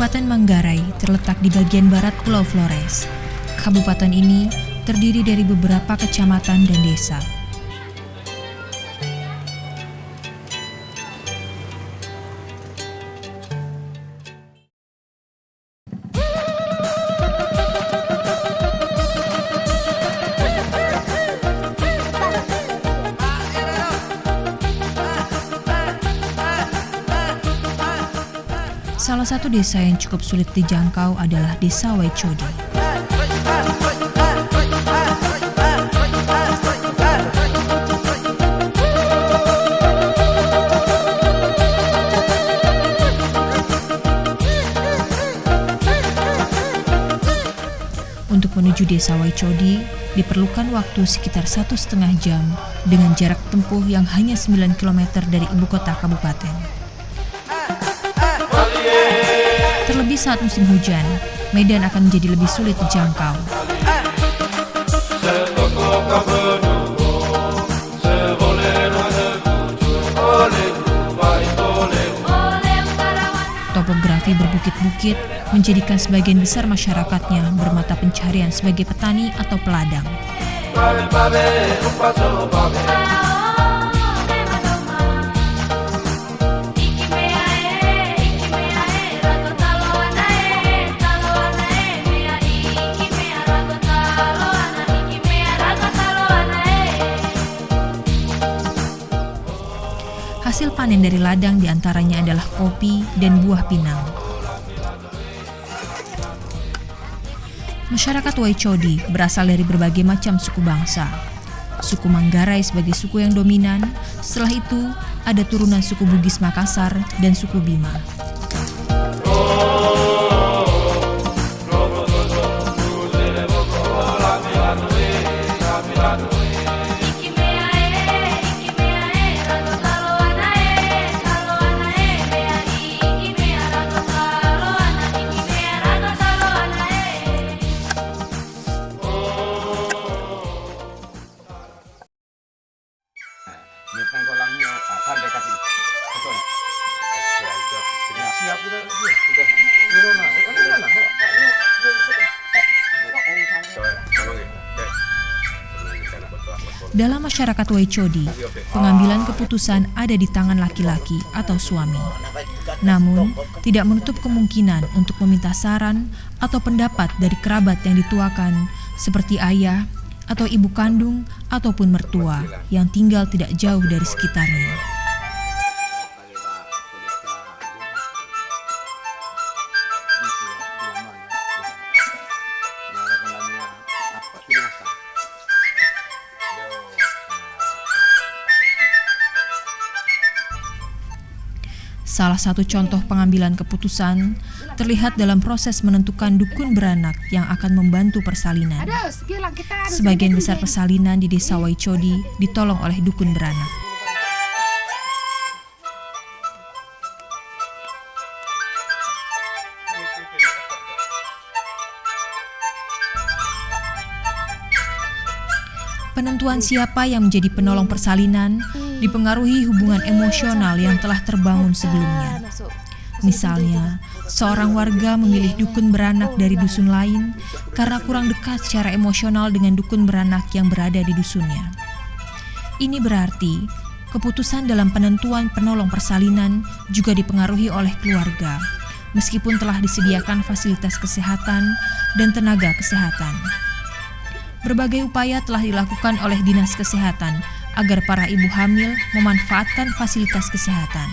Kabupaten Manggarai terletak di bagian barat Pulau Flores. Kabupaten ini terdiri dari beberapa kecamatan dan desa. Salah satu desa yang cukup sulit dijangkau adalah Desa Waicodi. Untuk menuju Desa Waicodi diperlukan waktu sekitar 1,5 jam dengan jarak tempuh yang hanya 9 km dari ibu kota kabupaten. Terlebih saat musim hujan, medan akan menjadi lebih sulit dijangkau. Topografi berbukit-bukit menjadikan sebagian besar masyarakatnya bermata pencarian sebagai petani atau peladang. Hasil panen dari ladang diantaranya adalah kopi dan buah pinang. Masyarakat Waicodi berasal dari berbagai macam suku bangsa. Suku Manggarai sebagai suku yang dominan, setelah itu ada turunan suku Bugis Makassar dan suku Bima. Dalam masyarakat Waicodi, pengambilan keputusan ada di tangan laki-laki atau suami. Namun, tidak menutup kemungkinan untuk meminta saran atau pendapat dari kerabat yang dituakan, seperti ayah atau ibu kandung ataupun mertua yang tinggal tidak jauh dari sekitarnya. Salah satu contoh pengambilan keputusan terlihat dalam proses menentukan dukun beranak yang akan membantu persalinan. Sebagian besar persalinan di Desa Waicodi ditolong oleh dukun beranak. Penentuan siapa yang menjadi penolong persalinan dipengaruhi hubungan emosional yang telah terbangun sebelumnya. Misalnya, seorang warga memilih dukun beranak dari dusun lain karena kurang dekat secara emosional dengan dukun beranak yang berada di dusunnya. Ini berarti keputusan dalam penentuan penolong persalinan juga dipengaruhi oleh keluarga, meskipun telah disediakan fasilitas kesehatan dan tenaga kesehatan. Berbagai upaya telah dilakukan oleh Dinas Kesehatan agar para ibu hamil memanfaatkan fasilitas kesehatan.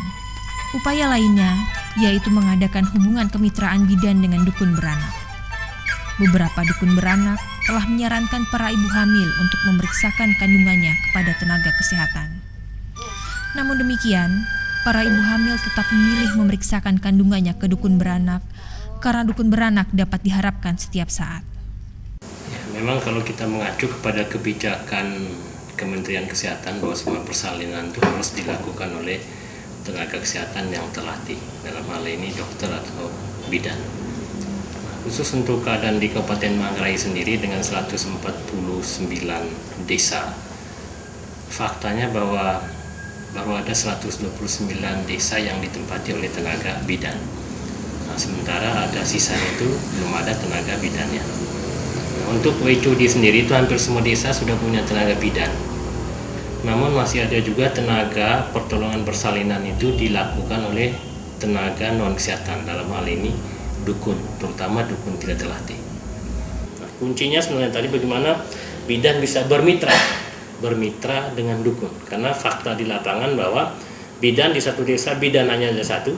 Upaya lainnya yaitu mengadakan hubungan kemitraan bidan dengan dukun beranak. Beberapa dukun beranak telah menyarankan para ibu hamil untuk memeriksakan kandungannya kepada tenaga kesehatan. Namun demikian, para ibu hamil tetap memilih memeriksakan kandungannya ke dukun beranak karena dukun beranak dapat diharapkan setiap saat. Memang kalau kita mengacu kepada kebijakan Kementerian Kesehatan bahwa semua persalinan itu harus dilakukan oleh tenaga kesehatan yang terlatih, dalam hal ini dokter atau bidan. Khusus untuk keadaan di Kabupaten Manggarai sendiri dengan 149 desa, faktanya bahwa baru ada 129 desa yang ditempati oleh tenaga bidan. sementara ada sisanya itu belum ada tenaga bidannya. Nah, untuk WCOD sendiri itu hampir semua desa sudah punya tenaga bidan. Namun masih ada juga tenaga pertolongan persalinan itu dilakukan oleh tenaga non kesehatan, dalam hal ini dukun, terutama dukun tidak terlatih. Nah, kuncinya sebenarnya tadi bagaimana bidan bisa bermitra dengan dukun, karena fakta di lapangan bahwa bidan di satu desa bidan hanya ada satu,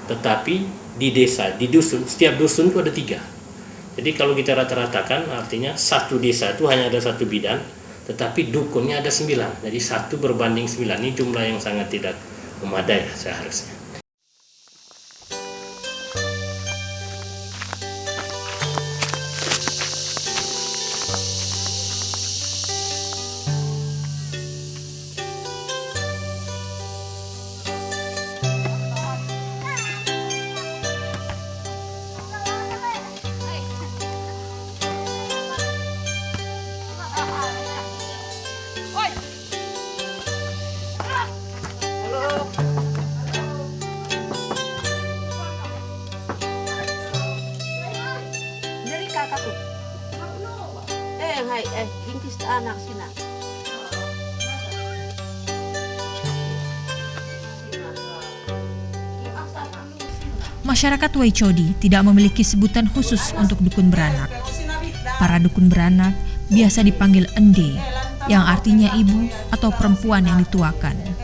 tetapi di desa, di dusun, setiap dusun itu ada 3. Jadi kalau kita rata-ratakan artinya satu desa itu hanya ada satu bidan, tetapi dukunnya ada 9. Jadi 1 berbanding 9, ini jumlah yang sangat tidak memadai seharusnya. Hingkis anak sina. Masyarakat WCOD tidak memiliki sebutan khusus untuk dukun beranak. Para dukun beranak biasa dipanggil ende, yang artinya ibu atau perempuan yang dituakan.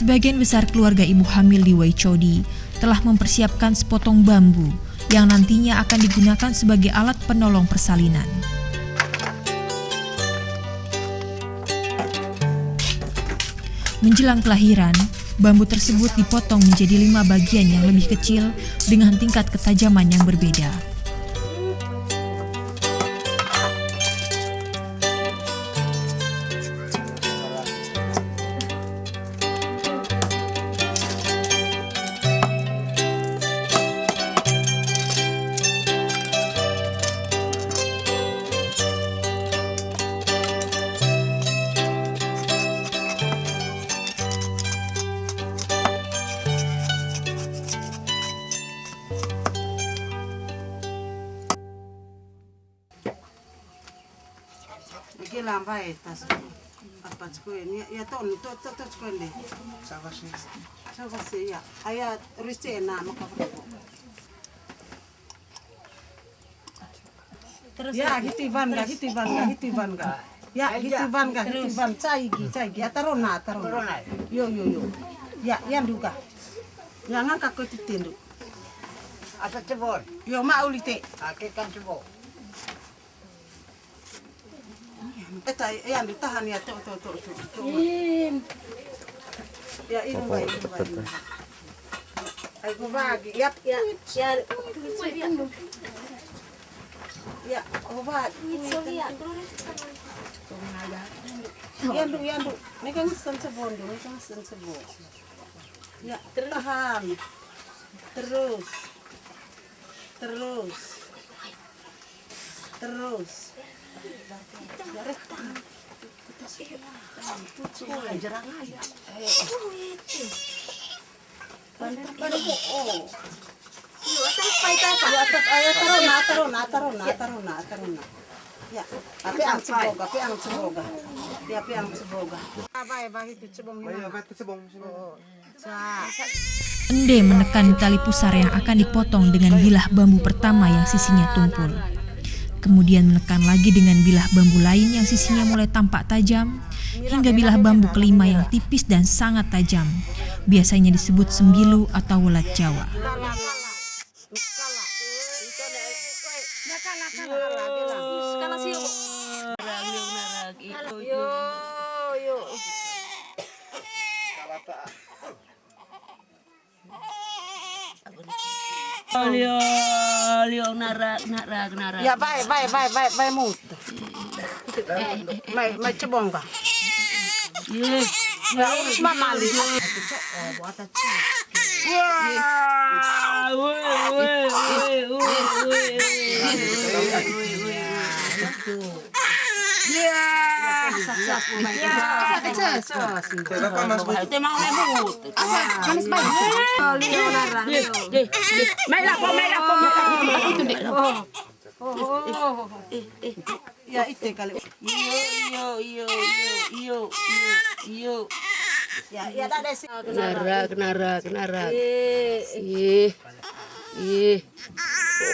Sebagian besar keluarga ibu hamil di WCOD telah mempersiapkan sepotong bambu yang nantinya akan digunakan sebagai alat penolong persalinan. Menjelang kelahiran, bambu tersebut dipotong menjadi 5 bagian yang lebih kecil dengan tingkat ketajaman yang berbeda. Iki lampai tas. Apa cekuin? Ya ton to cekuin deh. Sabar sih ya. Ayat risena maka. Terus ya hitiban ga. Ya hitiban cai gi. Ya tarona. Yo. Ya yang duga. Jangan kakak titindu. Apa cebol? Yo ma ulite. Ake kan cebol. Eta yang ditahan ya tuh. Ya ini baik. Aku bagi. Ya. Ya, obat. Yandu. Ini kan sensebon. Ya, tahan. Terus. Taruna. Ya, api ang seboga. Ende menekan tali pusar yang akan dipotong dengan bilah bambu pertama yang sisinya tumpul. Kemudian menekan lagi dengan bilah bambu lain yang sisinya mulai tampak tajam, hingga bilah bambu kelima yang tipis dan sangat tajam. Biasanya disebut sembilu atau welat Jawa. Lio narak. Ya baik mut. Mai cebong ka. Ya urus mama li. Ya itu kali. Iyo. Ya dah deh. Narak. Ih.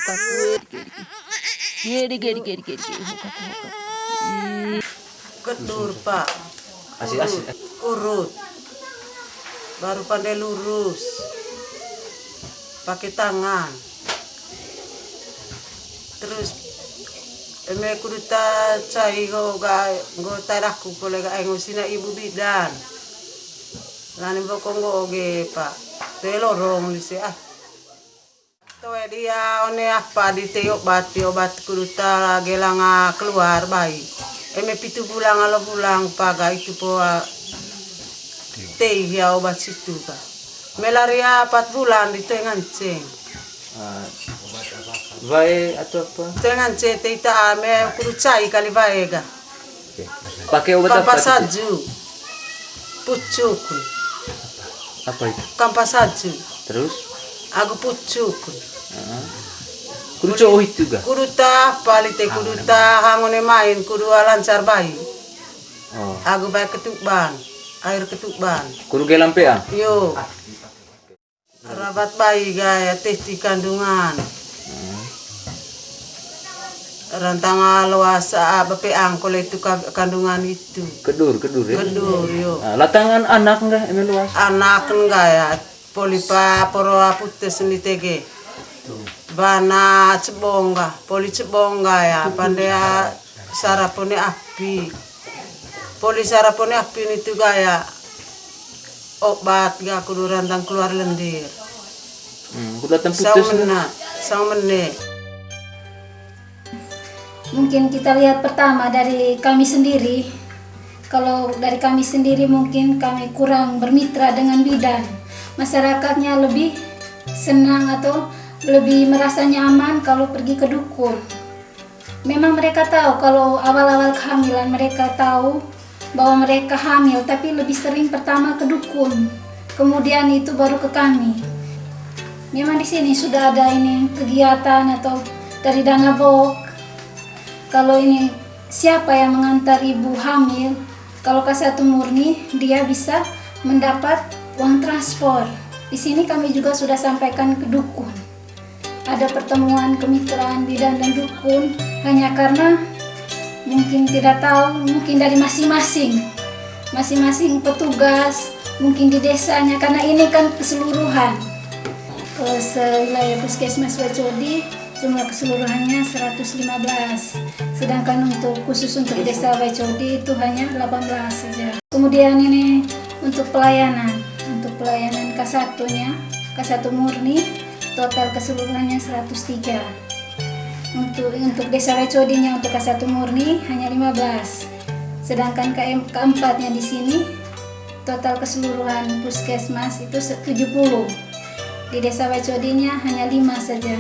Kaku. Gede. Kedur Pak. Asik. Urut. Baru pandai lurus. Pakai tangan. Terus eme kudu ta cai go taraku kolega engosina ibu bidan. Lani bokong go oge Pak. Te lorong di ah. Toe dia one apa di te obat kudu ta gelanga keluar bayi. Eme 7 bulan alo bulan paga itu po teh ya obat situ Pak. Melaria 4 bulan di teh nganceng. Vai atau apa? Teh nganceng teh ita ame kudu cai kali bae ga. Pakai obat apa? Kampas saju. Pucuk. Apa itu? Kampas saju. Terus? Aku pucuk. Kudu cowok itu ga? Kudu ta palite kudu ta hangone main kudu lancar bayi. Oh. Aku bae ketukban. Air ketukban. Kudu gelampe ah? Yo. Rabat bayi gaya teh di kandungan. Rantang luasa bepeang kalau itu kandungan itu. Kedur ya? Kedur yo. Latangan anak enggak emang luas? Anak enggak ya. Polipa poroa putes ni tege. Bana cebongga, poli cebongga ya. Pandai sarapone api. Poli sarapone api itu gaya. Obat ga kudu rantang keluar lendir. Kudu datang putus. Sang menit. Mungkin kita lihat pertama dari kami sendiri. Kalau dari kami sendiri mungkin kami kurang bermitra dengan bidan. Masyarakatnya lebih senang atau lebih merasa nyaman kalau pergi ke dukun. Memang mereka tahu kalau awal-awal kehamilan mereka tahu bahwa mereka hamil, tapi lebih sering pertama ke dukun. Kemudian itu baru ke kami. Memang di sini sudah ada ini kegiatan atau dari Dana Bok. Kalau ini siapa yang mengantar ibu hamil, kalau K1 murni dia bisa mendapat uang transport. Di sini kami juga sudah sampaikan ke dukun. Ada pertemuan kemitraan bidan dan dukun hanya karena mungkin tidak tahu, mungkin dari masing-masing petugas, mungkin di desanya, karena ini kan keseluruhan. Wilayah Puskesmas Wecodi jumlah keseluruhannya 115, sedangkan khusus untuk desa Wecodi itu hanya 18 saja. Kemudian ini untuk pelayanan K1-nya, K1 murni total keseluruhannya 103. Untuk desa Wecodi-nya untuk K1 murni hanya 15, sedangkan K4-nya di sini total keseluruhan puskesmas itu 70. Di desa Wecodi-nya hanya 5 saja.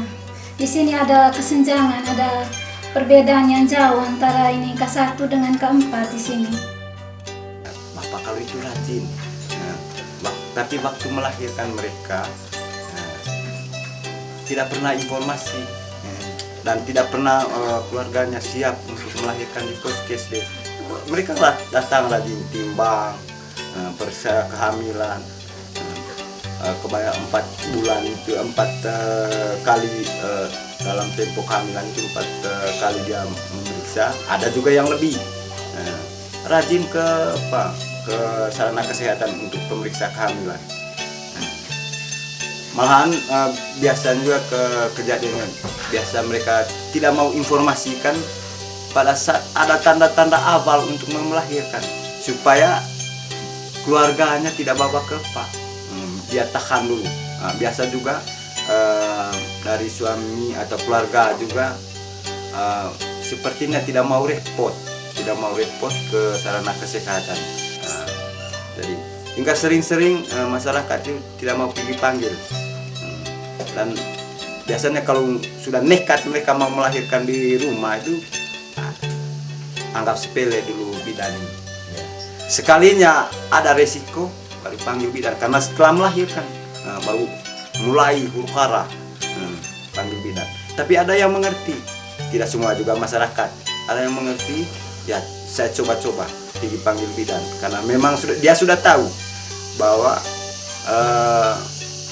Di sini ada kesenjangan, ada perbedaan yang jauh antara ini K1 dengan K4 di sini. Bapak kalau itu rajin, tapi waktu melahirkan mereka tidak pernah informasi dan tidak pernah keluarganya siap untuk melahirkan di puskesmas. Mereka datang rajin timbang, periksa kehamilan. Kebanyakan 4 bulan itu 4 kali dalam tempo kehamilan itu 4 kali dia memeriksa. Ada juga yang lebih rajin ke sarana kesehatan untuk pemeriksa kehamilan. Malahan biasanya juga kejadian biasa mereka tidak mau informasikan pada saat ada tanda-tanda awal untuk melahirkan supaya keluarganya tidak babak kepak. Dia tahan dulu. Biasa juga dari suami atau keluarga juga sepertinya tidak mau repot ke sarana kesehatan. Jadi hingga sering-sering masyarakat itu tidak mau pergi panggil. Dan biasanya kalau sudah nekat mereka mau melahirkan di rumah itu anggap sepele dulu bidan ini. Sekalinya ada resiko baru panggil bidan, karena setelah melahirkan baru mulai huru-hara panggil bidan. Tapi ada yang mengerti, tidak semua juga masyarakat. Ada yang mengerti, ya saya coba-coba pergi panggil bidan, karena memang dia sudah tahu bahwa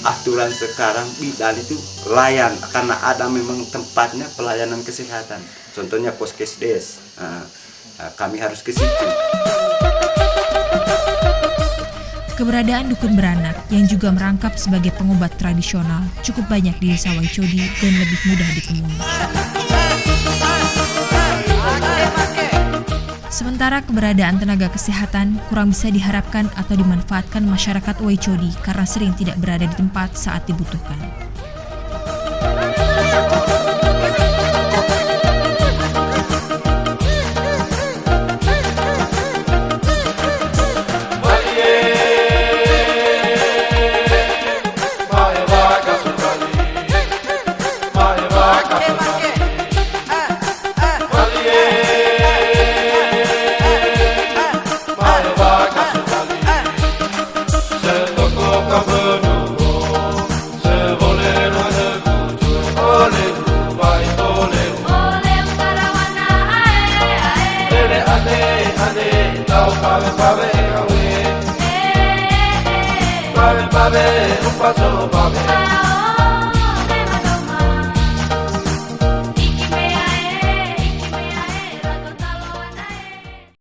aturan sekarang bidan itu layan, karena ada memang tempatnya pelayanan kesehatan. Contohnya Poskesdes, kami harus ke situ. Keberadaan dukun beranak yang juga merangkap sebagai pengobat tradisional cukup banyak di desa Waicodi dan lebih mudah ditemui. Sementara keberadaan tenaga kesehatan kurang bisa diharapkan atau dimanfaatkan masyarakat Waicodi karena sering tidak berada di tempat saat dibutuhkan. Pave, un paso, pave.